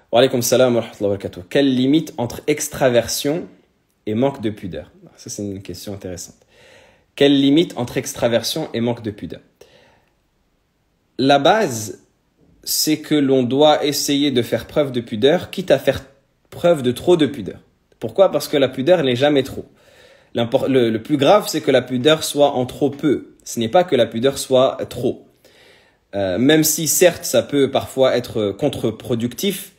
Wa alaykoum salam wa rahmatullahi wa barakatuh. Quelle limite entre extraversion et manque de pudeur? Ça, c'est une question intéressante. Quelle limite entre extraversion et manque de pudeur? La base, c'est que l'on doit essayer de faire preuve de pudeur, quitte à faire preuve de trop de pudeur. Pourquoi? Parce que la pudeur n'est jamais trop. Le plus grave, c'est que la pudeur soit en trop peu. Ce n'est pas que la pudeur soit trop. Même si, certes, ça peut parfois être contre-productif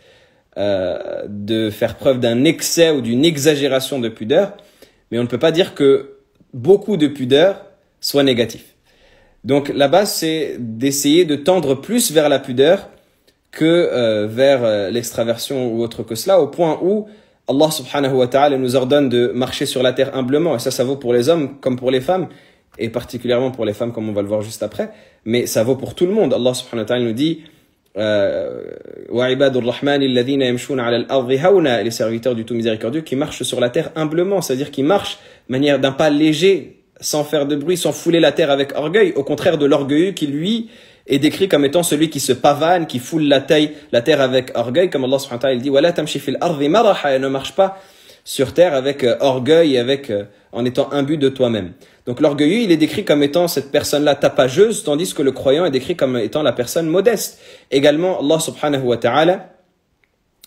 de faire preuve d'un excès ou d'une exagération de pudeur, mais on ne peut pas dire que beaucoup de pudeur soit négatif. Donc la base, c'est d'essayer de tendre plus vers la pudeur que vers l'extraversion ou autre que cela, au point où Allah subhanahu wa ta'ala nous ordonne de marcher sur la terre humblement, et ça vaut pour les hommes comme pour les femmes, et particulièrement pour les femmes comme on va le voir juste après, mais ça vaut pour tout le monde. Allah subhanahu wa ta'ala nous dit وَعِبَادُ الرَّحْمَنِ الَّذِينَ يَمْشُونَ عَلَى الْأَرْضِ هَوْنًا, les serviteurs du tout miséricordieux qui marchent sur la terre humblement, c'est-à-dire qui marchent de manière d'un pas léger, sans faire de bruit, sans fouler la terre avec orgueil, au contraire de l'orgueilleux qui lui est décrit comme étant celui qui se pavane, qui foule la terre avec orgueil, comme Allah subhanahu wa ta'ala dit وَلَا تَمْشِ فِي الْأَرْضِ مَرَحًا, et ne marche pas sur terre avec orgueil et en étant imbu de toi-même. Donc l'orgueilleux, il est décrit comme étant cette personne-là tapageuse, tandis que le croyant est décrit comme étant la personne modeste. Également, Allah subhanahu wa ta'ala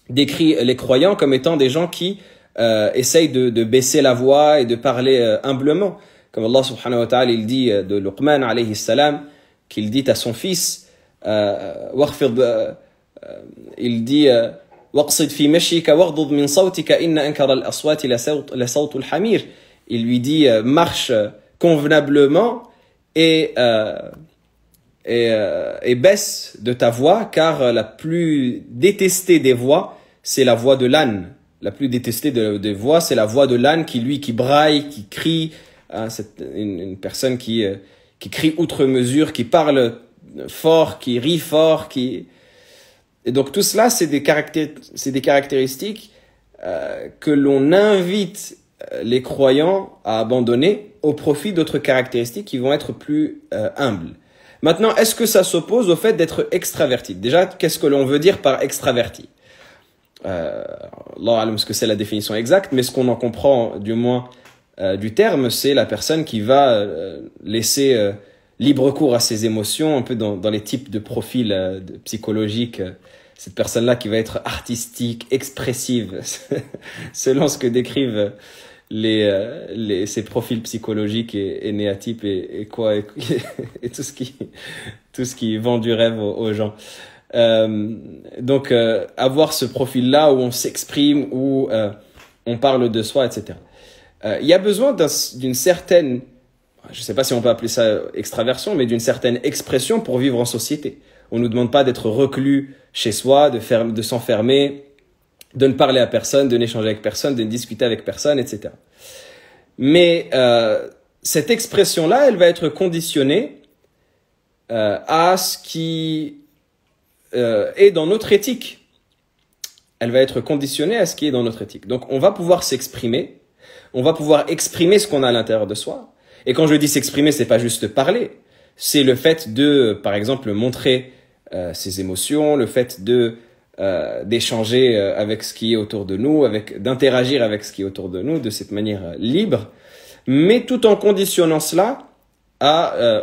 décrit les croyants comme étant des gens qui essayent de baisser la voix et de parler humblement. Comme Allah subhanahu wa ta'ala, il dit de Luqman alayhi salam, qu'il dit à son fils, il dit وَقْصِدْ فِي مَشْيِكَ وَغْضُضْ مِنْ صَوْتِكَ إِنَّ أَنْكَرَ الْأَصْوَاتِ لَصَوْتُ الْحَمِيرِ. Il lui dit marche convenablement et baisse de ta voix, car la plus détestée des voix, c'est la voix de l'âne. La plus détestée des voix, c'est la voix de l'âne qui braille, qui crie. C'est une personne qui crie outre mesure, qui parle fort, qui rit fort, Et donc tout cela, c'est des caractéristiques que l'on invite les croyants à abandonner au profit d'autres caractéristiques qui vont être plus humbles. Maintenant, est-ce que ça s'oppose au fait d'être extraverti? Déjà, qu'est-ce que l'on veut dire par extraverti? Allah alam ce que c'est la définition exacte, mais ce qu'on en comprend du moins du terme, c'est la personne qui va laisser libre cours à ses émotions, un peu dans les types de profils psychologiques. Cette personne-là qui va être artistique, expressive, selon ce que décrivent ces profils psychologiques et néatypes et tout ce qui vend du rêve aux gens. Donc, avoir ce profil-là où on s'exprime, où on parle de soi, etc. Il y a besoin d'une certaine, je ne sais pas si on peut appeler ça extraversion, mais d'une certaine expression pour vivre en société. On ne nous demande pas d'être reclus chez soi, de s'enfermer, de ne parler à personne, de n'échanger avec personne, de ne discuter avec personne, etc. Mais cette expression-là, elle va être conditionnée à ce qui est dans notre éthique. Elle va être conditionnée à ce qui est dans notre éthique. Donc on va pouvoir s'exprimer, on va pouvoir exprimer ce qu'on a à l'intérieur de soi. Et quand je dis s'exprimer, c'est pas juste parler, c'est le fait de, par exemple, montrer ses émotions, le fait d'échanger avec ce qui est autour de nous, d'interagir avec ce qui est autour de nous de cette manière libre, mais tout en conditionnant cela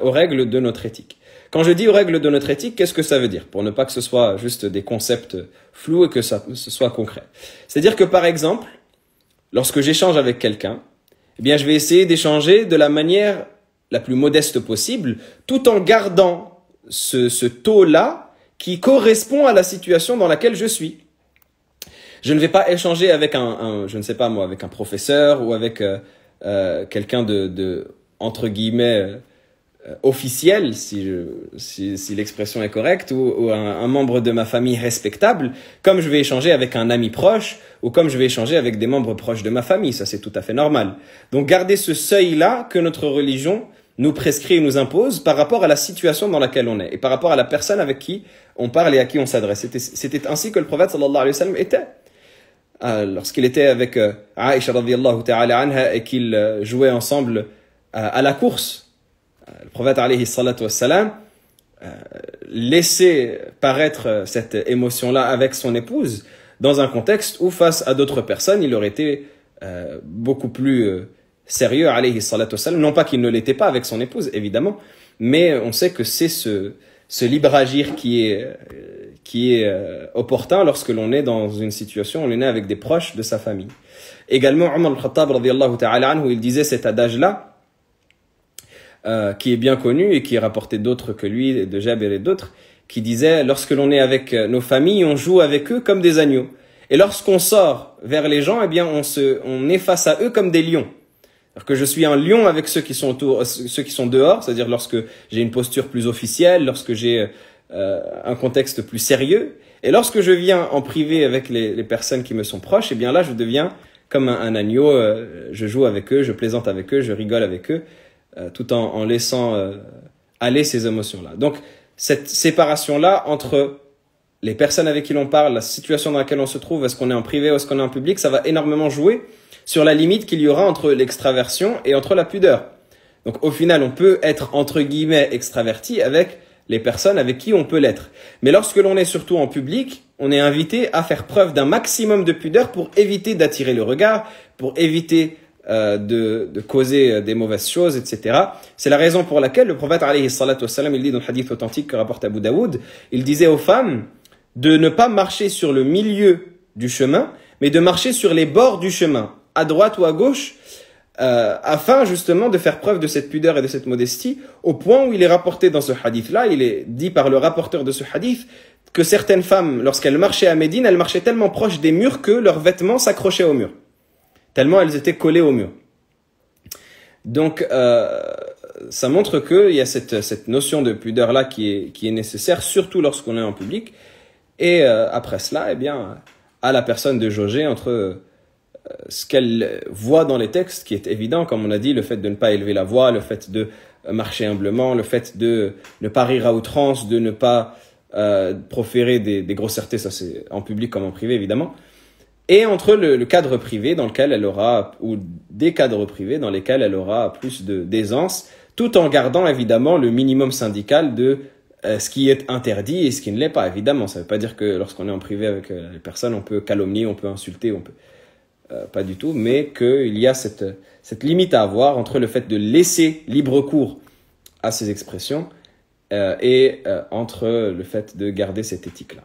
aux règles de notre éthique. Quand je dis aux règles de notre éthique, qu'est-ce que ça veut dire? Pour ne pas que ce soit juste des concepts flous et que ce soit concret. C'est-à-dire que par exemple, lorsque j'échange avec quelqu'un, eh bien je vais essayer d'échanger de la manière la plus modeste possible, tout en gardant ce taux-là qui correspond à la situation dans laquelle je suis. Je ne vais pas échanger avec je ne sais pas moi, avec un professeur ou avec quelqu'un de entre guillemets officiel, si l'expression est correcte, ou un membre de ma famille respectable, comme je vais échanger avec un ami proche ou comme je vais échanger avec des membres proches de ma famille. Ça, c'est tout à fait normal. Donc, gardez ce seuil-là que notre religion nous prescrit et nous impose par rapport à la situation dans laquelle on est et par rapport à la personne avec qui on parle et à qui on s'adresse. C'était ainsi que le prophète sallallahu alayhi wa sallam était. Lorsqu'il était avec Aïcha radhiyallahu ta'ala anha et qu'ils jouaient ensemble à la course, le prophète alayhi salatu wassalam laissait paraître cette émotion-là avec son épouse dans un contexte où face à d'autres personnes, il aurait été beaucoup plus sérieux, alayhi salatu wassalam. Non pas qu'il ne l'était pas avec son épouse, évidemment, mais on sait que c'est ce libre agir qui est opportun lorsque l'on est dans une situation où on est avec des proches de sa famille. Également, Omar al-Khattab, radiyallahu ta'ala anhu, il disait cet adage-là, qui est bien connu et qui est rapporté d'autres que lui, de Jabir et d'autres, qui disait, lorsque l'on est avec nos familles, on joue avec eux comme des agneaux. Et lorsqu'on sort vers les gens, eh bien, on est face à eux comme des lions. Alors que je suis un lion avec ceux qui sont dehors, c'est-à-dire lorsque j'ai une posture plus officielle, lorsque j'ai un contexte plus sérieux. Et lorsque je viens en privé avec les personnes qui me sont proches, eh bien là, je deviens comme un agneau. Je joue avec eux, je plaisante avec eux, je rigole avec eux, tout en laissant aller ces émotions-là. Donc, cette séparation-là entre les personnes avec qui l'on parle, la situation dans laquelle on se trouve, est-ce qu'on est en privé ou est-ce qu'on est en public, ça va énormément jouer sur la limite qu'il y aura entre l'extraversion et entre la pudeur. Donc au final, on peut être entre guillemets extraverti avec les personnes avec qui on peut l'être. Mais lorsque l'on est surtout en public, on est invité à faire preuve d'un maximum de pudeur pour éviter d'attirer le regard, pour éviter de causer des mauvaises choses, etc. C'est la raison pour laquelle le prophète, alayhi salatu wassalam, il dit dans le hadith authentique que rapporte Abu Daoud, il disait aux femmes de ne pas marcher sur le milieu du chemin, mais de marcher sur les bords du chemin, à droite ou à gauche, afin justement de faire preuve de cette pudeur et de cette modestie, au point où il est rapporté dans ce hadith-là, il est dit par le rapporteur de ce hadith, que certaines femmes, lorsqu'elles marchaient à Médine, elles marchaient tellement proches des murs que leurs vêtements s'accrochaient au mur. Tellement elles étaient collées au mur. Donc, ça montre qu'il y a cette notion de pudeur-là qui est nécessaire, surtout lorsqu'on est en public. Et après cela, eh bien, à la personne de jauger entre ce qu'elle voit dans les textes, qui est évident, comme on a dit, le fait de ne pas élever la voix, le fait de marcher humblement, le fait de ne pas rire à outrance, de ne pas proférer des grossièretés, ça c'est en public comme en privé évidemment, et entre le cadre privé dans lequel elle aura, ou des cadres privés dans lesquels elle aura plus d'aisance, tout en gardant évidemment le minimum syndical de ce qui est interdit et ce qui ne l'est pas, évidemment. Ça ne veut pas dire que lorsqu'on est en privé avec les personnes, on peut calomnier, on peut insulter, on peut... pas du tout, mais qu'il y a cette limite à avoir entre le fait de laisser libre cours à ces expressions et entre le fait de garder cette éthique-là.